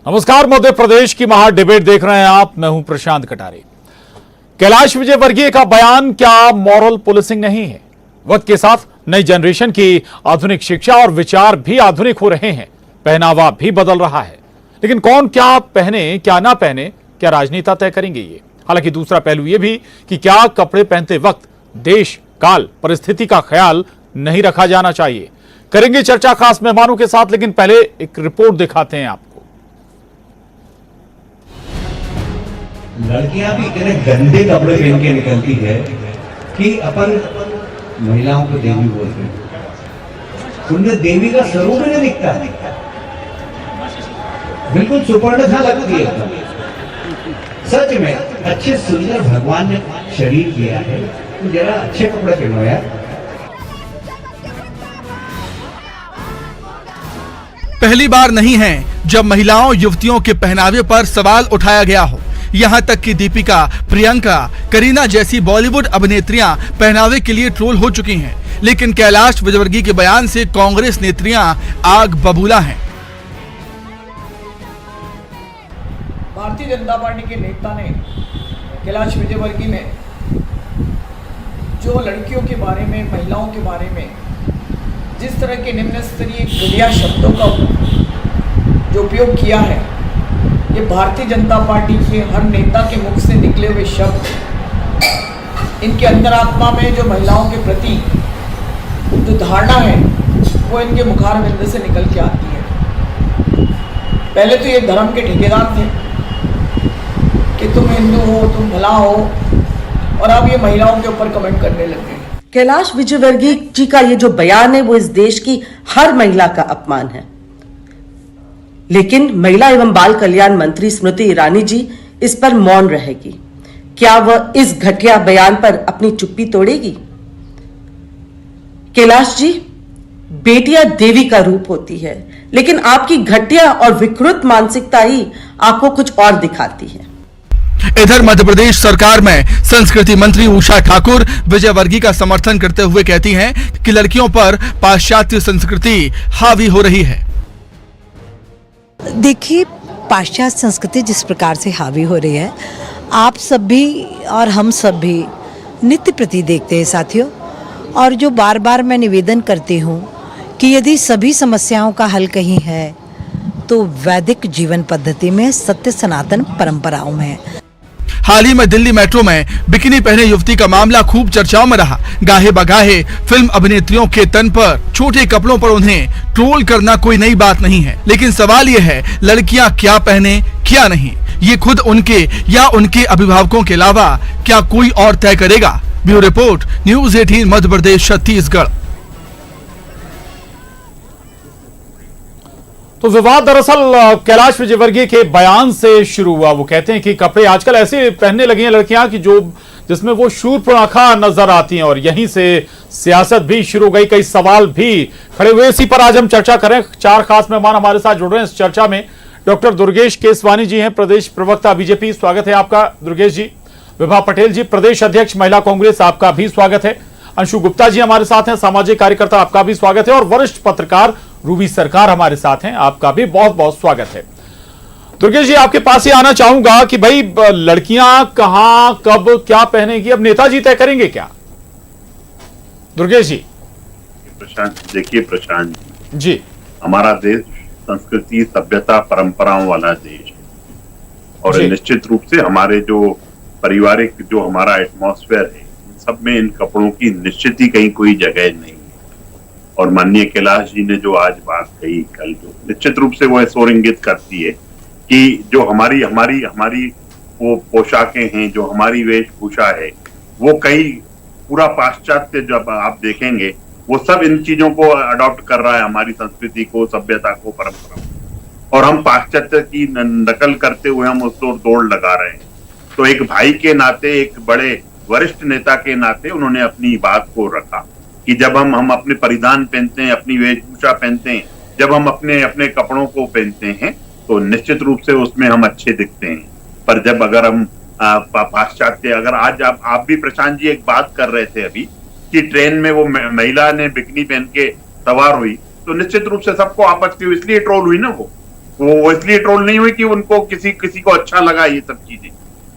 नमस्कार, मध्य प्रदेश की महा डिबेट देख रहे हैं आप। मैं हूं प्रशांत कटारे। कैलाश विजयवर्गीय का बयान क्या मॉरल पुलिसिंग नहीं है? वक्त के साथ नई जनरेशन की आधुनिक शिक्षा और विचार भी आधुनिक हो रहे हैं, पहनावा भी बदल रहा है, लेकिन कौन क्या पहने क्या ना पहने, क्या राजनेता तय करेंगे ये। हालांकि दूसरा पहलू ये भी कि क्या कपड़े पहनते वक्त देश काल परिस्थिति का ख्याल नहीं रखा जाना चाहिए। करेंगे चर्चा खास मेहमानों के साथ, लेकिन पहले एक रिपोर्ट दिखाते हैं आपको। लड़कियां भी इतने गंदे कपड़े पहन के निकलती है कि अपन महिलाओं को देवी बोलते हैं। उनमें देवी का स्वरूप नहीं दिखता, बिल्कुल सुपर्ण सा लगती है एकदम। सच में अच्छे सुंदर भगवान ने शरीर दिया है, तो जरा अच्छे कपड़े पहनो यार। पहली बार नहीं है जब महिलाओं युवतियों के पहनावे पर सवाल उठाया गया हो। यहाँ तक कि दीपिका, प्रियंका, करीना जैसी बॉलीवुड अभिनेत्रियां पहनावे के लिए ट्रोल हो चुकी हैं, लेकिन कैलाश विजयवर्गीय के बयान से कांग्रेस नेत्रियां आग बबूला हैं। भारतीय जनता पार्टी के नेता ने, कैलाश विजयवर्गीय ने जो लड़कियों के बारे में, महिलाओं के बारे में जिस तरह के निम्न स्तरीय घटिया शब्दों का जो उपयोग किया है, ये भारतीय जनता पार्टी के हर नेता के मुख से निकले हुए शब्द इनके अंतरात्मा में जो महिलाओं के प्रति जो धारणा है वो इनके मुखारबिंद से निकल के आती है। पहले तो ये धर्म के ठेकेदार थे कि तुम हिंदू हो, तुम भला हो, और अब ये महिलाओं के ऊपर कमेंट करने लग गए। कैलाश विजयवर्गीय जी का ये जो बयान है वो इस देश की हर महिला का अपमान है, लेकिन महिला एवं बाल कल्याण मंत्री स्मृति ईरानी जी इस पर मौन रहेगी। क्या वह इस घटिया बयान पर अपनी चुप्पी तोड़ेगी? कैलाश जी, बेटियां देवी का रूप होती है, लेकिन आपकी घटिया और विकृत मानसिकता ही आपको कुछ और दिखाती है। इधर मध्य प्रदेश सरकार में संस्कृति मंत्री उषा ठाकुर विजयवर्गीय का समर्थन करते हुए कहती हैं कि लड़कियों पर पाश्चात्य संस्कृति हावी हो रही है। देखिए, पाश्चात्य संस्कृति जिस प्रकार से हावी हो रही है, आप सब भी और हम सब भी नित्य प्रति देखते हैं साथियों। और जो बार बार मैं निवेदन करती हूँ कि यदि सभी समस्याओं का हल कहीं है तो वैदिक जीवन पद्धति में, सत्य सनातन परंपराओं में है। हाल ही में दिल्ली मेट्रो में बिकिनी पहने युवती का मामला खूब चर्चाओं में रहा। गाहे बगाहे फिल्म अभिनेत्रियों के तन पर छोटे कपड़ों पर उन्हें ट्रोल करना कोई नई बात नहीं है, लेकिन सवाल ये है लड़कियां क्या पहने क्या नहीं, ये खुद उनके या उनके अभिभावकों के अलावा क्या कोई और तय करेगा। Bureau report, news 18 Madhya Pradesh Chhattisgarh. तो विवाद दरअसल कैलाश विजयवर्गीय के बयान से शुरू हुआ। वो कहते हैं कि कपड़े आजकल ऐसे पहनने लगी हैं लड़कियां कि जिसमें वो शूर्पणखा नजर आती हैं, और यहीं से सियासत भी शुरू हो गई। कई सवाल भी खड़े हुए। इसी पर आज हम चर्चा करें। चार खास मेहमान हमारे साथ जुड़ रहे हैं इस चर्चा में। डॉक्टर दुर्गेश केसवानी जी हैं, प्रदेश प्रवक्ता बीजेपी, स्वागत है आपका दुर्गेश जी। विभा पटेल जी, प्रदेश अध्यक्ष महिला कांग्रेस, आपका भी स्वागत है। अंशु गुप्ता जी हमारे साथ हैं, सामाजिक कार्यकर्ता, आपका भी स्वागत है। और वरिष्ठ पत्रकार रूबी सरकार हमारे साथ हैं, आपका भी बहुत बहुत स्वागत है। दुर्गेश जी, आपके पास ही आना चाहूंगा कि भाई लड़कियां कहां कब क्या पहनेगी, अब नेताजी तय करेंगे क्या? दुर्गेश जी। देखिए प्रशांत जी, हमारा देश संस्कृति, सभ्यता, परंपराओं वाला देश है, और निश्चित रूप से हमारे जो पारिवारिक जो हमारा एटमॉस्फेयर है, सब में इन कपड़ों की निश्चित ही कहीं कोई जगह नहीं है। और माननीय कैलाश जी ने जो आज बात कही कल, जो निश्चित रूप से वो ऐसा इंगित करती है कि जो हमारी हमारी हमारी वो पोशाकें हैं, जो हमारी वेशभूषा है, वो कई पूरा पाश्चात्य जब आप देखेंगे वो सब इन चीजों को अडॉप्ट कर रहा है, हमारी संस्कृति को, सभ्यता को, परंपरा को, और हम पाश्चात्य की नकल करते हुए हम उसको दौड़ लगा रहे हैं। तो एक भाई के नाते, एक बड़े वरिष्ठ नेता के नाते उन्होंने अपनी बात को रखा कि जब हम अपने परिधान पहनते हैं, अपनी वेशभूषा पहनते हैं, जब हम अपने कपड़ों को पहनते हैं तो निश्चित रूप से उसमें हम अच्छे दिखते हैं। पर जब अगर हम पाश्चात्य, अगर आज आप भी प्रशांत जी एक बात कर रहे थे अभी कि ट्रेन में वो महिला ने बिकनी पहन के सवार हुई, तो निश्चित रूप से सबको आपत्ति हुई, इसलिए ट्रोल हुई ना, वो इसलिए ट्रोल नहीं हुई कि उनको किसी को अच्छा लगा। ये सब चीजें,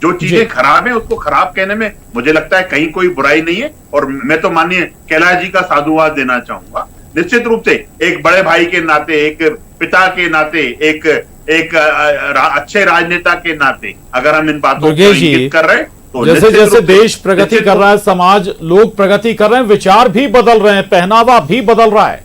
जो चीजें खराब है उसको खराब कहने में मुझे लगता है कहीं कोई बुराई नहीं है। और मैं तो माननीय कैलाश जी का साधुवाद देना चाहूंगा। निश्चित रूप से एक बड़े भाई के नाते, एक पिता के नाते, एक अच्छे राजनेता के नाते अगर हम इन बातों को इंगित कर रहे हैं तो जैसे जैसे देश प्रगति कर रहा है, समाज, लोग प्रगति कर रहे हैं, विचार भी बदल रहे हैं, पहनावा भी बदल रहा है।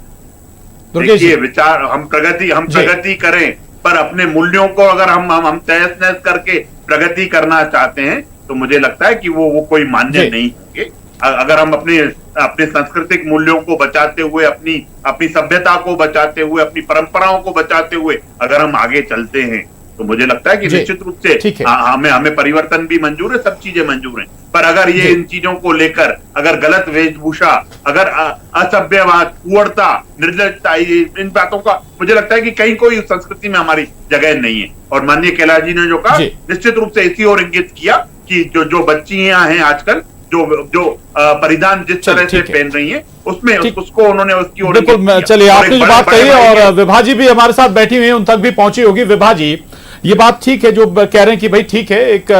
देखिए, विचार हम प्रगति करें, पर अपने मूल्यों को अगर हम तहस नहस करके प्रगति करना चाहते हैं तो मुझे लगता है कि वो कोई मान्य नहीं होंगे। अगर हम अपने सांस्कृतिक मूल्यों को बचाते हुए, अपनी सभ्यता को बचाते हुए, अपनी परंपराओं को बचाते हुए अगर हम आगे चलते हैं तो मुझे लगता है कि निश्चित रूप से हमें परिवर्तन भी मंजूर है, सब चीजें मंजूर हैं। पर अगर ये इन चीजों को लेकर अगर गलत वेशभूषा, अगर असभ्यवाद, कुअड़ता, निर्लजता, इन बातों का मुझे लगता है कि कहीं कोई संस्कृति में हमारी जगह नहीं है। और माननीय कैलाश जी ने जो कहा निश्चित रूप से इसी ओर इंगित किया कि जो बच्चियां हैं आजकल, जो परिधान जिस तरह से पहन रही हैं, उसमें उसको उन्होंने उसकी ओर बिल्कुल। चलिए, आपने जो बात कही और विभा जी भी हमारे साथ बैठी हुई है, उन तक भी पहुंची होगी। विभा जी, ये बात ठीक है जो कह रहे हैं कि भाई ठीक है, एक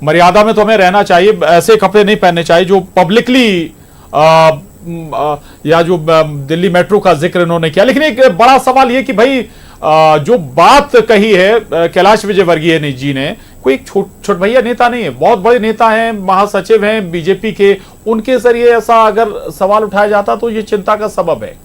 मर्यादा में तो हमें रहना चाहिए, ऐसे कपड़े नहीं पहनने चाहिए जो पब्लिकली या जो दिल्ली मेट्रो का जिक्र इन्होंने किया। लेकिन एक बड़ा सवाल ये कि भाई जो बात कही है कैलाश विजयवर्गीय जी ने, कोई एक छोट भैया नेता नहीं है, बहुत बड़े नेता हैं, महासचिव हैं बीजेपी के, उनके जरिए ऐसा अगर सवाल उठाया जाता तो ये चिंता का सबब है।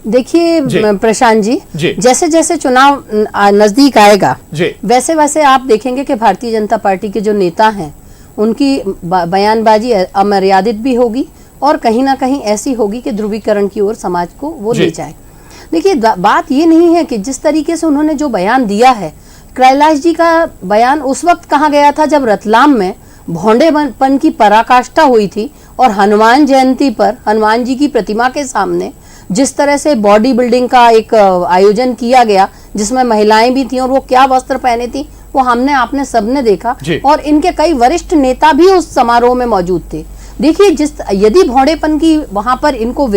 देखिए प्रशांत जी, जैसे जैसे चुनाव नजदीक आएगा वैसे वैसे आप देखेंगे कि भारतीय जनता पार्टी के जो नेता हैं उनकी बयानबाजी अमर्यादित भी होगी और कहीं ना कहीं ऐसी होगी कि ध्रुवीकरण की ओर समाज को वो ले जाए। देखिए, बात ये नहीं है कि जिस तरीके से उन्होंने जो बयान दिया है, कैलाश जी का बयान उस वक्त कहा गया था जब रतलाम में भोंडेपन की पराकाष्ठा हुई थी और हनुमान जयंती पर हनुमान जी की प्रतिमा के सामने जिस तरह से बॉडी बिल्डिंग का एक आयोजन किया गया जिसमें महिलाएं भी थी और वो क्या वस्त्र पहने थी वो आपने सबने देखा और इनके कई वरिष्ठ नेता भी उस समारोह में मौजूद थे। देखिए, यदि भोंडेपन की वहां पर इनको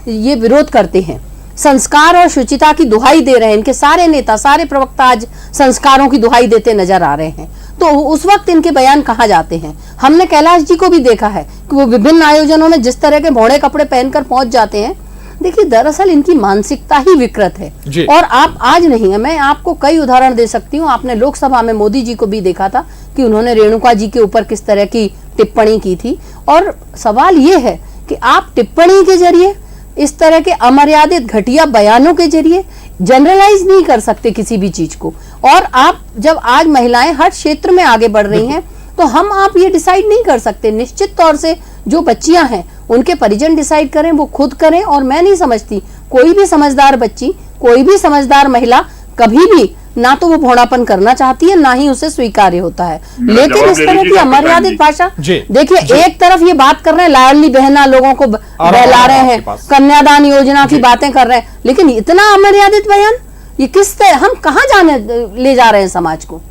ये विरोध करते हैं, संस्कार और शुचिता की दुहाई दे रहे हैं, इनके सारे नेता, सारे प्रवक्ता आज संस्कारों की दुहाई देते नजर आ रहे हैं, तो उस वक्त इनके बयान कहाँ जाते हैं। हमने कैलाश जी को भी देखा है कि वो विभिन्न आयोजनों में जिस तरह के भोंडे कपड़े पहनकर पहुंच जाते हैं। देखिए, दरअसल इनकी मानसिकता ही विकृत है और आप आज नहीं है, मैं आपको कई उदाहरण दे सकती हूँ। आपने लोकसभा में मोदी जी को भी देखा था कि उन्होंने रेणुका जी के ऊपर किस तरह की टिप्पणी की थी। और सवाल ये है कि आप टिप्पणी के जरिए, इस तरह के अमर्यादित घटिया बयानों के जरिए जनरलाइज नहीं कर सकते किसी भी चीज को। और आप जब आज महिलाएं हर क्षेत्र में आगे बढ़ रही हैं तो आप ये डिसाइड नहीं कर सकते। निश्चित तौर से जो बच्चियां हैं उनके परिजन डिसाइड करें, वो खुद करें। और मैं नहीं समझती कोई भी समझदार बच्ची, कोई भी समझदार महिला कभी भी ना तो वो भोंडापन करना चाहती है, ना ही उसे स्वीकार्य होता है। लेकिन इस तरह की अमर्यादित भाषा, देखिए, एक तरफ ये बात कर रहे हैं, लाडली बहना लोगों को बहला रहे हैं, कन्यादान योजना की बातें कर रहे हैं, लेकिन इतना अमर्यादित बयान, ये किस तरह, हम कहाँ जाने ले जा रहे हैं समाज को।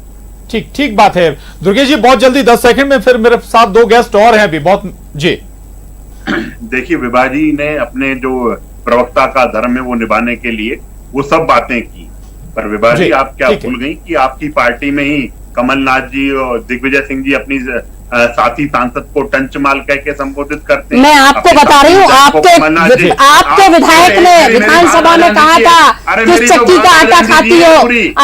ठीक बात है। दुर्गेश जी, बहुत जल्दी 10 सेकंड में, फिर मेरे साथ 2 गेस्ट और हैं अभी। बहुत जी, देखिए, विभा जी ने अपने जो प्रवक्ता का धर्म है वो निभाने के लिए वो सब बातें की, पर विभा जी आप क्या भूल गई कि आपकी पार्टी में ही कमलनाथ जी और दिग्विजय सिंह जी अपनी साथी सांसद को टंचमाल कह के संबोधित करते हैं। मैं आपको बता रही हूँ, आपके विधायक ने विधानसभा में कहा था किस चक्की का आटा खाती हो।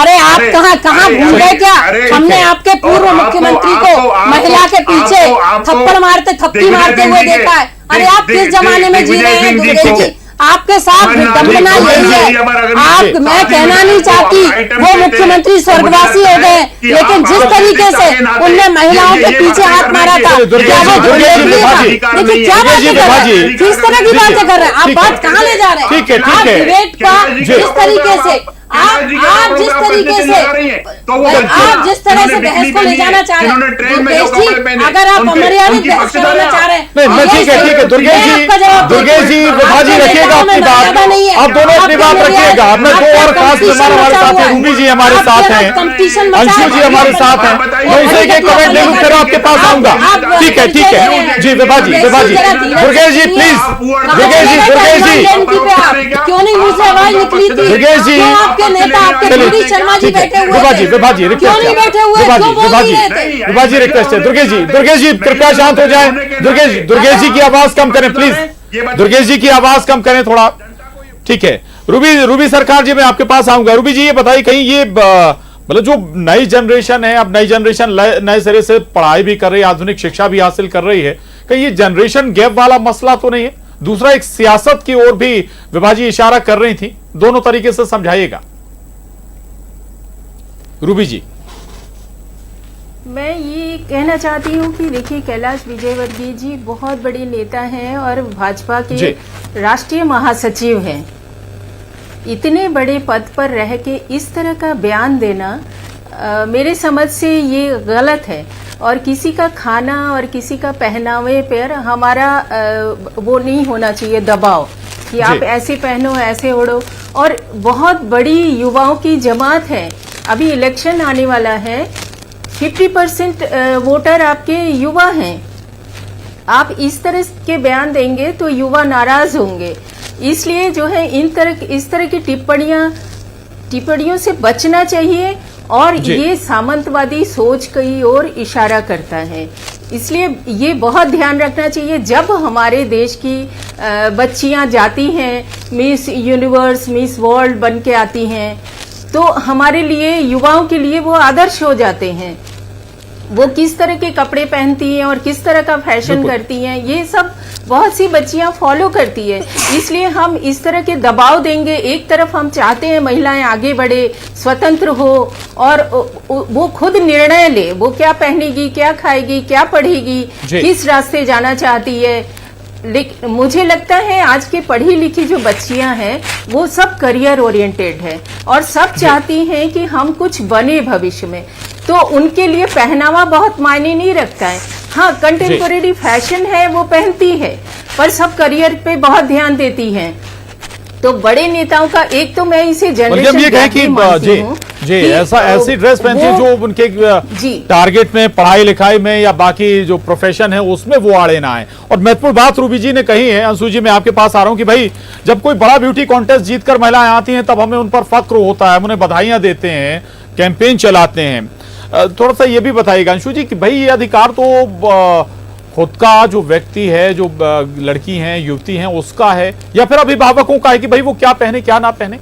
अरे आप कहाँ भूल गए क्या? हमने आपके पूर्व मुख्यमंत्री को महिला के पीछे थप्पड़ मारते, थप्पी मारते हुए देखा है। अरे आप किस जमाने में जी रहे हैं दुर्गेश जी? आपके साथ दंगना यही है। आप, मैं कहना नहीं चाहती वो मुख्यमंत्री स्वर्गवासी हो गए, लेकिन जिस तरीके से उनने महिलाओं के पीछे हाथ मारा था, क्या वो दुर्गेश था? देखिए क्या बातें कर रहे हैं, किस तरह की बातें कर रहे हैं आप, बात कहाँ ले जा रहे हैं आप? डिबेट का जिस तरीके से आप जिस तरीके से आप जिस तरह से बहस को ले जाना चाह रहे हैं दुर्गेश जी, अगर आप अमर्यादित बहस कराना चाह रहे हैं, ठीक है दुर्गेश जी, विभा जी रखिएगा अपनी बात, आप दोनों अपनी बात रखिएगा। अपने 2 और खास मेहमान हमारे साथ हैं, रूमी जी हमारे साथ हैं, अंशु जी हमारे साथ हैं, मैं उसे एक कमेंट ले लूं फिर आपके पास आऊंगा। ठीक है जी, विभा जी, दुर्गेश जी प्लीज, दुर्गेश जी क्यों नहीं मुझसे आवाज निकली थी? दुर्गेश जी, के नेता आपके गिरीश शर्मा जी बैठे हुए थे, क्यों नहीं बैठे हुए, क्यों बोल नहीं रहे थे? विभा जी रिक्वेस्ट है, दुर्गेश जी कृपया शांत हो जाएं। दुर्गेश जी की आवाज कम करें प्लीज, दुर्गेश जी की आवाज कम करें थोड़ा, ठीक है। रूबी सरकार जी मैं आपके पास आऊंगा। रूबी जी ये बताइए, कहीं ये मतलब जो नई जनरेशन है, अब नई जनरेशन नए सिरे से पढ़ाई भी कर रही है, आधुनिक शिक्षा भी हासिल कर रही है, कहीं ये जनरेशन गैप वाला मसला तो नहीं है? दूसरा एक सियासत की ओर भी विभा जी इशारा कर रही थी, दोनों तरीके से समझाइएगा रूबी जी। मैं ये कहना चाहती हूँ कि देखिए, कैलाश विजयवर्गीय जी बहुत बड़े नेता हैं और भाजपा के राष्ट्रीय महासचिव हैं। इतने बड़े पद पर रह के इस तरह का बयान देना मेरे समझ से ये गलत है। और किसी का खाना और किसी का पहनावे पर हमारा वो नहीं होना चाहिए दबाव कि आप ऐसे पहनो, ऐसे ओढ़ो। और बहुत बड़ी युवाओं की जमात है, अभी इलेक्शन आने वाला है, 50% वोटर आपके युवा हैं। आप इस तरह के बयान देंगे तो युवा नाराज होंगे। इसलिए जो है इस तरह की टिप्पणियों से बचना चाहिए। और ये सामंतवादी सोच की ओर इशारा करता है, इसलिए ये बहुत ध्यान रखना चाहिए। जब हमारे देश की बच्चियां जाती हैं, मिस यूनिवर्स, मिस वर्ल्ड बन के आती हैं, तो हमारे लिए, युवाओं के लिए वो आदर्श हो जाते हैं। वो किस तरह के कपड़े पहनती हैं और किस तरह का फैशन करती हैं, ये सब बहुत सी बच्चियां फॉलो करती है। इसलिए हम इस तरह के दबाव देंगे, एक तरफ हम चाहते हैं महिलाएं आगे बढ़े, स्वतंत्र हो और वो खुद निर्णय ले, वो क्या पहनेगी, क्या खाएगी, क्या पढ़ेगी, किस रास्ते जाना चाहती है। लेकिन मुझे लगता है आज के पढ़ी लिखी जो बच्चियां हैं वो सब करियर ओरिएंटेड है और सब चाहती हैं कि हम कुछ बने भविष्य में, तो उनके लिए पहनावा बहुत मायने नहीं रखता है। हाँ, कंटेम्पोरेरी फैशन है वो पहनती है, पर सब करियर पे बहुत ध्यान देती हैं। तो बड़े नेताओं का एक तो मैं इसे जनरेशन ये कहें कि ऐसी ड्रेस पहनती है जो उनके टारगेट में, पढ़ाई लिखाई में या बाकी जो प्रोफेशन है उसमें वो आड़े ना आए। और महत्वपूर्ण बात रूबी जी ने कही है। अंशु जी मैं आपके पास आ रहा हूं कि भाई जब कोई बड़ा ब्यूटी कॉन्टेस्ट जीतकर महिलाएं आती हैं तब हमें उन पर फक्र होता है, हम उन्हें बधाइयां देते हैं, कैंपेन चलाते हैं। थोड़ा सा ये भी बताइएगा अंशु जी कि भाई ये अधिकार तो खुद का जो व्यक्ति है, जो लड़की हैं, युवती हैं, उसका है या फिर अभिभावकों का है कि भाई वो क्या पहने क्या ना पहने?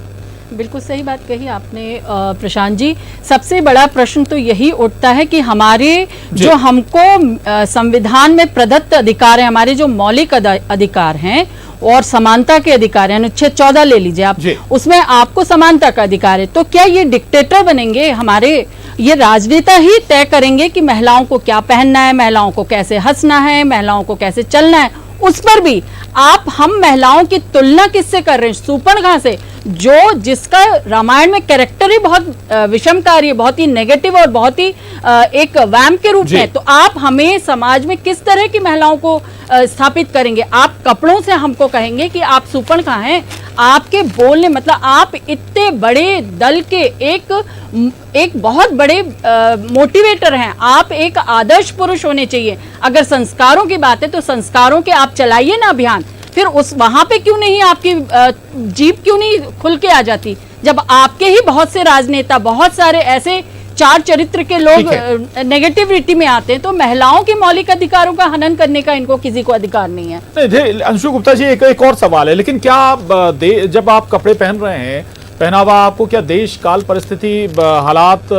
बिल्कुल सही बात कही आपने प्रशांत जी। सबसे बड़ा प्रश्न तो यही उठता है कि हमारे जो हमको संविधान में प्रदत्त अधिकार है, हमारे जो मौलिक अधिकार हैं और समानता के अधिकार हैं, अनुच्छेद 14 ले लीजिए आप, उसमें आपको समानता का अधिकार है। तो क्या ये डिक्टेटर बनेंगे? हमारे ये राजनेता ही तय करेंगे कि महिलाओं को क्या पहनना है, महिलाओं को कैसे हंसना है, महिलाओं को कैसे चलना है। उस पर भी हम महिलाओं की तुलना किससे कर रहे हैं? शूर्पणखा से, जिसका रामायण में कैरेक्टर ही बहुत विषमकारी है, बहुत ही नेगेटिव और बहुत ही एक वैम्प के रूप में। तो आप हमें समाज में किस तरह की महिलाओं को स्थापित करेंगे? आप कपड़ों से हमको कहेंगे कि आप शूर्पणखा हैं? आपके बोलने मतलब आप इतने बड़े दल के एक बहुत बड़े मोटिवेटर हैं, आप एक आदर्श पुरुष होने चाहिए। अगर संस्कारों की बात है तो संस्कारों के आप चलाइए ना अभियान, फिर वहां पे क्यों नहीं आपकी जीप क्यों नहीं खुल के आ जाती? जब आपके ही बहुत से राजनेता, बहुत सारे ऐसे चार चरित्र के लोग नेगेटिविटी में आते हैं, तो महिलाओं के मौलिक अधिकारों का हनन करने का इनको किसी को अधिकार नहीं है। अंशु गुप्ता जी एक और सवाल है, लेकिन क्या जब आप कपड़े पहन रहे हैं, पहनावा आपको क्या देश काल परिस्थिति, हालात,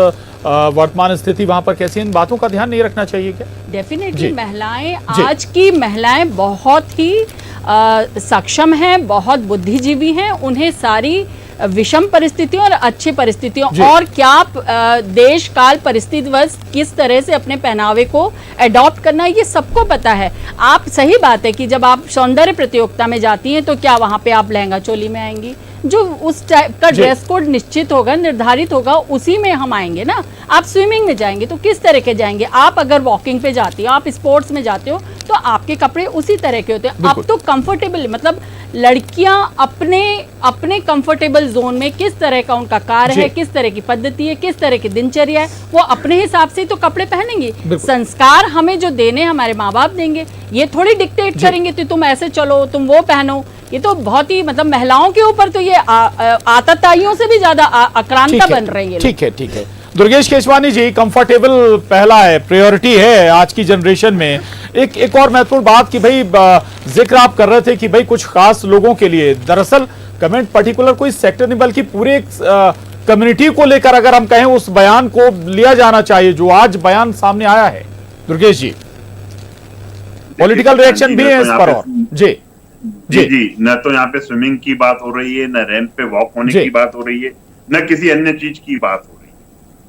वर्तमान स्थिति वहां पर कैसी, इन बातों का ध्यान नहीं रखना चाहिए क्या? डेफिनेटली महिलाएं, आज की महिलाएं बहुत ही सक्षम हैं, बहुत बुद्धिजीवी हैं, उन्हें सारी विषम परिस्थितियों और अच्छी परिस्थितियों और क्या देश काल परिस्थितिवश किस तरह से अपने पहनावे को अडॉप्ट करना है, ये सबको पता है। आप सही बात है कि जब आप सौंदर्य प्रतियोगिता में जाती हैं तो क्या वहां पे आप लहंगा चोली में आएंगी? जो उस टाइप का ड्रेस कोड निश्चित होगा, निर्धारित होगा, उसी में हम आएंगे ना। आप स्विमिंग में जाएंगे तो किस तरह के जाएंगे? आप अगर वॉकिंग पे जाती हो, आप स्पोर्ट्स में जाते हो तो आपके कपड़े उसी तरह के होते हैं। अब तो कंफर्टेबल, मतलब लड़कियां अपने अपने कंफर्टेबल जोन में किस तरह का उनका कार्य है, किस तरह की पद्धति है, किस तरह की दिनचर्या है, वो अपने हिसाब से तो कपड़े पहनेंगे। संस्कार हमें जो देने हमारे माँ बाप देंगे, ये थोड़ी डिक्टेट करेंगे तो तुम ऐसे चलो, तुम वो पहनो। ये तो बहुत ही मतलब महिलाओं के ऊपर तो ये आतताइयों से भी ज्यादा आक्रांता बन रही है। ठीक है दुर्गेश केशवानी जी, कंफर्टेबल पहला है, प्रायोरिटी है आज की जनरेशन में। एक और महत्वपूर्ण बात कि भाई जिक्र आप कर रहे थे कि भाई कुछ खास लोगों के लिए, दरअसल कमेंट पर्टिकुलर कोई सेक्टर नहीं बल्कि पूरे कम्युनिटी को लेकर अगर हम कहें उस बयान को लिया जाना चाहिए जो आज बयान सामने आया है। दुर्गेश जी, पॉलिटिकल रिएक्शन भी है इस पर। और जी, न तो यहाँ पे स्विमिंग की बात हो रही है, न रैंप पे वॉक होने की बात हो रही है, न किसी अन्य चीज की बात हो रही है,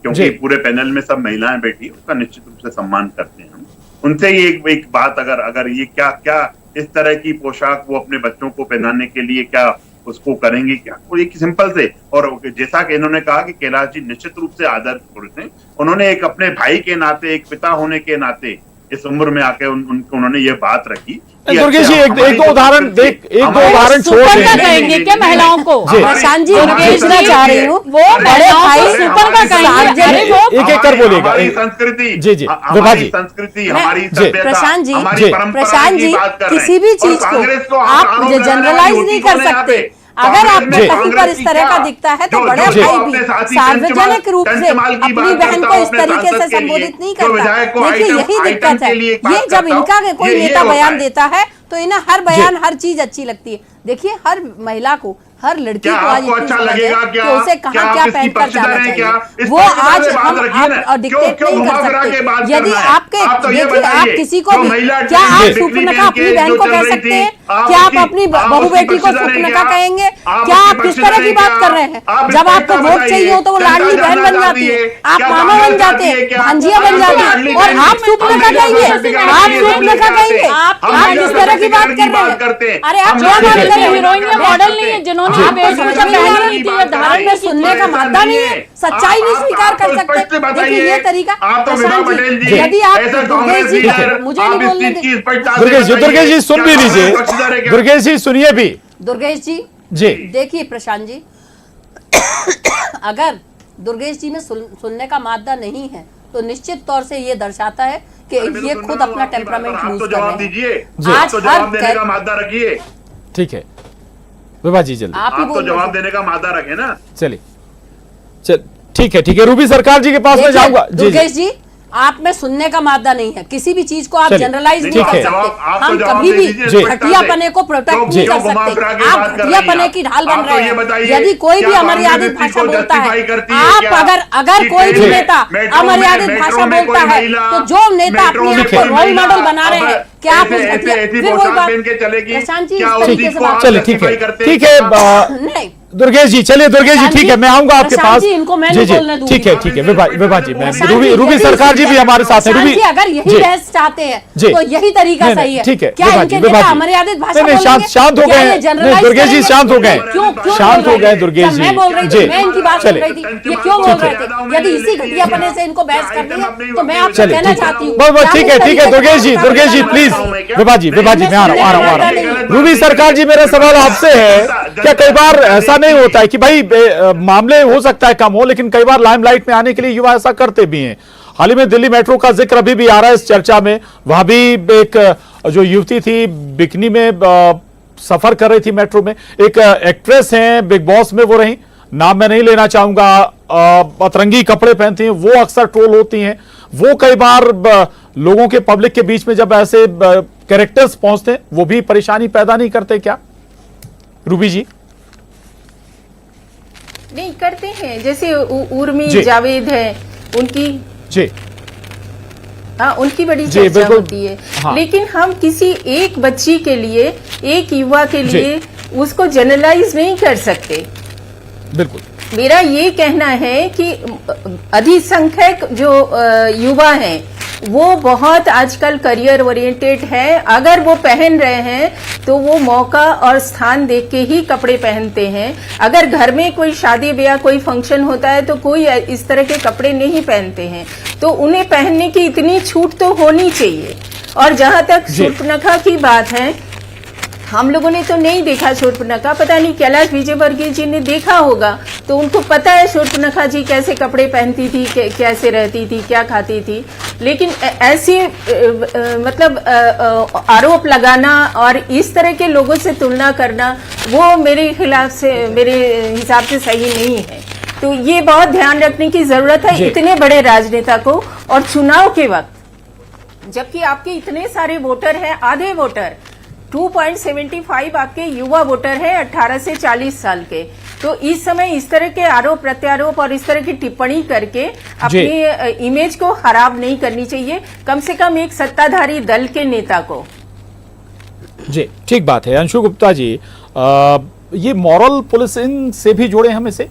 क्योंकि पूरे पैनल में सब महिलाएं बैठी, उसका निश्चित रूप से सम्मान करते हैं हम। उनसे ही एक बात, अगर ये क्या इस तरह की पोशाक वो अपने बच्चों को पहनाने के लिए क्या उसको करेंगे क्या, वो एक सिंपल से, और जैसा कि इन्होंने कहा कि कैलाश जी निश्चित रूप से आदर्श पुरुष हैं, उन्होंने एक अपने भाई के नाते, एक पिता होने के नाते इस उम्र में आके उन्होंने ये बात रखी। दुर्गेश जी, एक दो उदाहरण छोड़ कहेंगे क्या महिलाओं को? प्रशांत जी, पूछना चाह रही हूँ, वो बड़े भाई सुपर का कहेंगे, एक कर बोलेगा। हमारी संस्कृति, जी हमारी संस्कृति, हमारी सभ्यता, प्रशांत जी, हमारी परंपरा की बात कर रहे हैं। किसी भी चीज को आप जनरलाइज नहीं कर सकते। अगर आपको कहीं पर इस तरह का दिखता है तो बड़े भाई भी सार्वजनिक रूप से अपनी बहन को इस तरीके से संबोधित नहीं करता। देखिए, यही दिक्कत है। ये जब इनका कोई नेता बयान देता है तो इन्हें हर बयान, हर चीज अच्छी लगती है। देखिए, हर महिला को, हर लड़की को आज अच्छा लगेगा कि उसे कहाँ क्या पहनकर जाना चाहिए, वो आज हम डिक्टेट नहीं कर सकते। यदि आपके, देखिए, आप किसी को भी, क्या आप सुपर्णखा अपनी बहन को कह सकते हैं? क्या आप अपनी बहू बेटी को सुपर्णखा कहेंगे? क्या आप किस तरह की बात कर रहे हैं? जब आपको वोट चाहिए हो तो वो लाडली बहन बन जाती है, आप मामा बन जाते हैं, भांजिया बन जाती है, और आप सुपर्णखा कहेंगे? आप सुपर्णखा कहेंगे? आप किस तरह की बात कर रहे हैं? अरे आप क्या बात कर रहे हैं? हीरोइन मॉडल नहीं है जिन्होंने धारण में सुनने का मादा नहीं है, सच्चाई नहीं स्वीकार कर सकते। देखिए, ये तरीका, यदि आप दुर्गेश जी, मुझे नहीं बोलने दें। दुर्गेश जी सुन भी लीजिए, दुर्गेश जी सुनिए भी। दुर्गेश जी, देखिए प्रशांत जी, अगर दुर्गेश जी में सुनने का मादा नहीं है तो निश्चित तौर से ये दर्शाता है कि ये खुद अपना टेम्परामेंट यूज कर रहे हैं। आज जवाब देने का मादा रखिए। ठीक है विभा जी, जल्दी आप तो जवाब देने का मादा रखे ना। चलिए, ठीक है रूबी सरकार जी के पास में जाऊंगा। दुर्गेश जी, आप में सुनने का मादा नहीं है, किसी भी चीज को आप जनरलाइज नहीं कर सकते। हम कभी भी घटियापने को प्रोटेक्ट नहीं कर सकते। आप घटियापने की ढाल बन रहे हैं। यदि कोई भी अमर्यादित भाषा बोलता है, आप अगर कोई भी नेता अमर्यादित भाषा बोलता है तो जो नेता अपने आप को रोल मॉडल बना रहे हैं, क्या आप फिर वही बात प्रशांत जी इस तरीके से बात? चलिए, ठीक है नहीं दुर्गेश जी, चलिए दुर्गेश जी, ठीक है, मैं आऊंगा आपके पास। जी, ठीक है विभा जी, मैं रूबी सरकार जी भी हमारे साथ है। रूबी, अगर यही बहस चाहते हैं तो यही तरीका सही है। ठीक है, क्या इनके नेता अमर्यादित भाषा बोलेंगे? शांत हो गए दुर्गेश जी, शांत हो गए दुर्गेश जी। मैं बोल रही थी, मैं इनकी बात सुन रही थी, ये क्यों बोल रहे थे? यदि इसी घटियापने से इनको बहस करनी है तो मैं आपसे कहना चाहती हूँ। ठीक है दुर्गेश जी प्लीज। विभा जी, मैं आ रहा हूँ। रूबी सरकार जी, मेरा सवाल आपसे है, क्या कई बार ऐसा नहीं होता है कि भाई मामले हो सकता है कम हो, लेकिन कई बार लाइमलाइट में आने के लिए युवा ऐसा करते भी हैं? हाल ही में दिल्ली मेट्रो का जिक्र अभी भी आ रहा है इस चर्चा में। वहां भी एक जो युवती थी बिकनी में सफर कर रही थी मेट्रो में, एक एक्ट्रेस हैं बिग बॉस में, वो रही, नाम मैं नहीं लेना चाहूंगा, अतरंगी कपड़े पहनती हैं, वो अक्सर ट्रोल होती हैं। वो कई बार लोगों के, पब्लिक के बीच में जब ऐसे कैरेक्टर्स पहुंचते हैं, वो भी परेशानी पैदा नहीं करते क्या रूबी जी? नहीं करते हैं, जैसे उर्मी जावेद है, उनकी उनकी बड़ी चर्चा होती है। लेकिन हम किसी एक बच्ची के लिए, एक युवा के लिए उसको जनरलाइज नहीं कर सकते। बिल्कुल, मेरा ये कहना है कि अधिसंख्यक जो युवा हैं वो बहुत आजकल करियर ओरिएंटेड है। अगर वो पहन रहे हैं तो वो मौका और स्थान देख के ही कपड़े पहनते हैं। अगर घर में कोई शादी ब्याह, कोई फंक्शन होता है तो कोई इस तरह के कपड़े नहीं पहनते हैं, तो उन्हें पहनने की इतनी छूट तो होनी चाहिए। और जहां तक सुपर्णखा की बात है, हम लोगों ने तो नहीं देखा शूर्पणखा, पता नहीं कैलाश विजयवर्गीय जी ने देखा होगा, तो उनको पता है शूर्पणखा जी कैसे कपड़े पहनती थी, कैसे रहती थी, क्या खाती थी। लेकिन ऐसे मतलब आरोप लगाना और इस तरह के लोगों से तुलना करना, वो मेरे हिसाब से सही नहीं है। तो ये बहुत ध्यान रखने की जरूरत है इतने बड़े राजनेता को। और चुनाव के वक्त जबकि आपके इतने सारे वोटर हैं, आधे वोटर 2.75 आपके युवा वोटर हैं 18 से 40 साल के, तो इस समय इस तरह के आरोप प्रत्यारोप और इस तरह की टिप्पणी करके अपनी इमेज को खराब नहीं करनी चाहिए, कम से कम एक सत्ताधारी दल के नेता को। जी ठीक बात है। अंशु गुप्ता जी, ये मॉरल पुलिसिंग से भी जोड़े हम इसे?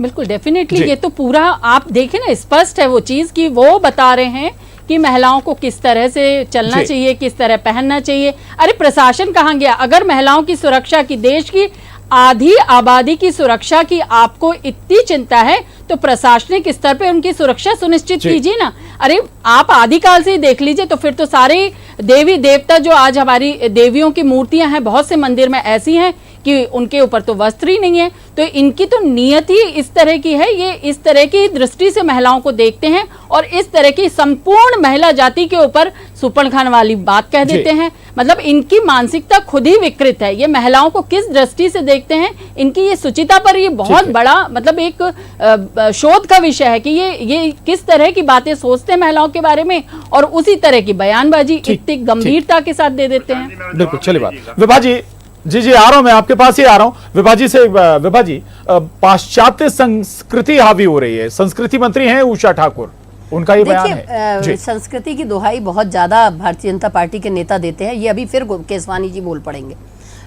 बिल्कुल, डेफिनेटली। ये तो पूरा आप देखें ना, स्पष्ट है वो चीज कि वो बता रहे हैं कि महिलाओं को किस तरह से चलना चाहिए, किस तरह पहनना चाहिए। अरे प्रशासन कहाँ गया? अगर महिलाओं की सुरक्षा की, देश की आधी आबादी की सुरक्षा की आपको इतनी चिंता है तो प्रशासनिक स्तर पे उनकी सुरक्षा सुनिश्चित कीजिए ना। अरे आप आदिकाल से ही देख लीजिए, तो फिर तो सारे देवी देवता जो आज हमारी देवियों की मूर्तियां हैं, बहुत से मंदिर में ऐसी हैं कि उनके ऊपर तो वस्त्र ही नहीं है। तो इनकी तो नियत ही इस तरह की है, ये इस तरह की दृष्टि से महिलाओं को देखते हैं और इस तरह की संपूर्ण महिला जाति के ऊपर सुपरखान वाली बात कह देते हैं। मतलब इनकी मानसिकता खुद ही विकृत है। ये महिलाओं को किस दृष्टि से देखते हैं, इनकी ये सुचिता पर ये बहुत बड़ा मतलब एक शोध का विषय है कि ये किस तरह की बातें सोचते हैं महिलाओं के बारे में और उसी तरह की बयानबाजी इतनी गंभीरता के साथ दे देते हैं। बिल्कुल, चलिए बात विभा जी। जी आ रहा हूं, मैं आपके पास ही आ रहा हूं विभा जी से। विभा जी, पाश्चात्य संस्कृति हावी हो रही है, संस्कृति मंत्री हैं उषा ठाकुर, उनका ये बयान है। संस्कृति की दोहाई बहुत ज्यादा भारतीय जनता पार्टी के नेता देते हैं, ये अभी फिर केसवानी जी बोल पड़ेंगे।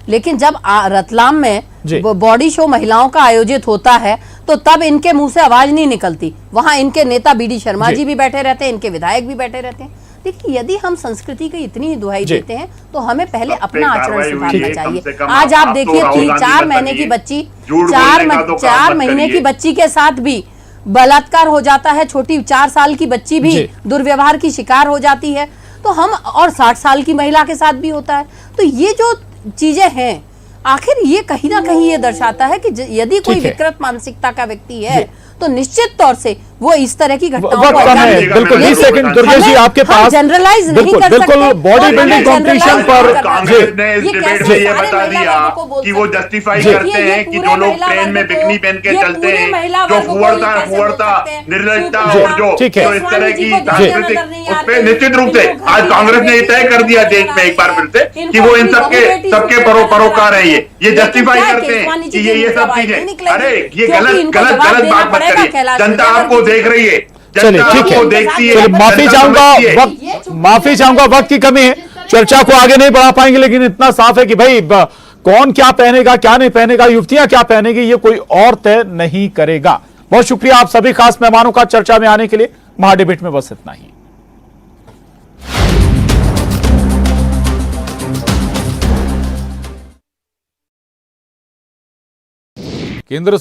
लेकिन जब रतलाम में बॉडी शो महिलाओं का आयोजित होता है तो तब इनके मुंह से आवाज नहीं निकलती। वहां इनके नेता बीडी शर्मा जी भी बैठे रहते हैं, इनके विधायक भी बैठे रहते हैं। देखिए, यदि हम संस्कृति की इतनी दुहाई देते हैं तो हमें पहले अपना आचरण सुधारना चाहिए। आज आप देखिए 4 महीने की बच्ची, 4 महीने की बच्ची के साथ भी बलात्कार हो जाता है, छोटी 4 साल की बच्ची भी दुर्व्यवहार की शिकार हो जाती है। तो हम और 60 साल की महिला के साथ भी होता है। तो ये जो चीजें हैं, आखिर ये कहीं ना कहीं ये दर्शाता है कि यदि कोई विकृत मानसिकता का व्यक्ति है तो निश्चित तौर से वो इस तरह की घटनाओं को बिल्कुल 20 सेकंड दुर्गेश जी आपके पास जनरलाइज नहीं कर सकते। बिल्कुल बॉडी बिल्डिंग कॉम्पिटिशन पर कांग्रेस ने इस डिबेट में ये बता दिया कि वो जस्टिफाई करते हैं कि जो लोग ट्रेन में बिकनी पहन के चलते हैं, जो फुहड़ता निर्लजता और जो इस तरह की सांस्कृतिक, उस पर निश्चित रूप से आज कांग्रेस ने तय कर दिया देश में एक बार फिर से कि वो इन सबके परोकार है। ये जस्टिफाई करते हैं कि ये सब चीजें, अरे ये गलत बात मत करिए, जनता आपको देख रही है। चलिए ठीक है, देखती है। चलिए माफी चाहूंगा, वक्त की कमी है, चर्चा को आगे नहीं बढ़ा पाएंगे। लेकिन इतना साफ है कि भाई कौन क्या पहनेगा, क्या नहीं पहनेगा, युवतियां क्या पहनेगी, ये कोई और तय नहीं करेगा। बहुत शुक्रिया आप सभी खास मेहमानों का चर्चा में आने के लिए। महाडिबेट में बस इतना ही। केंद्र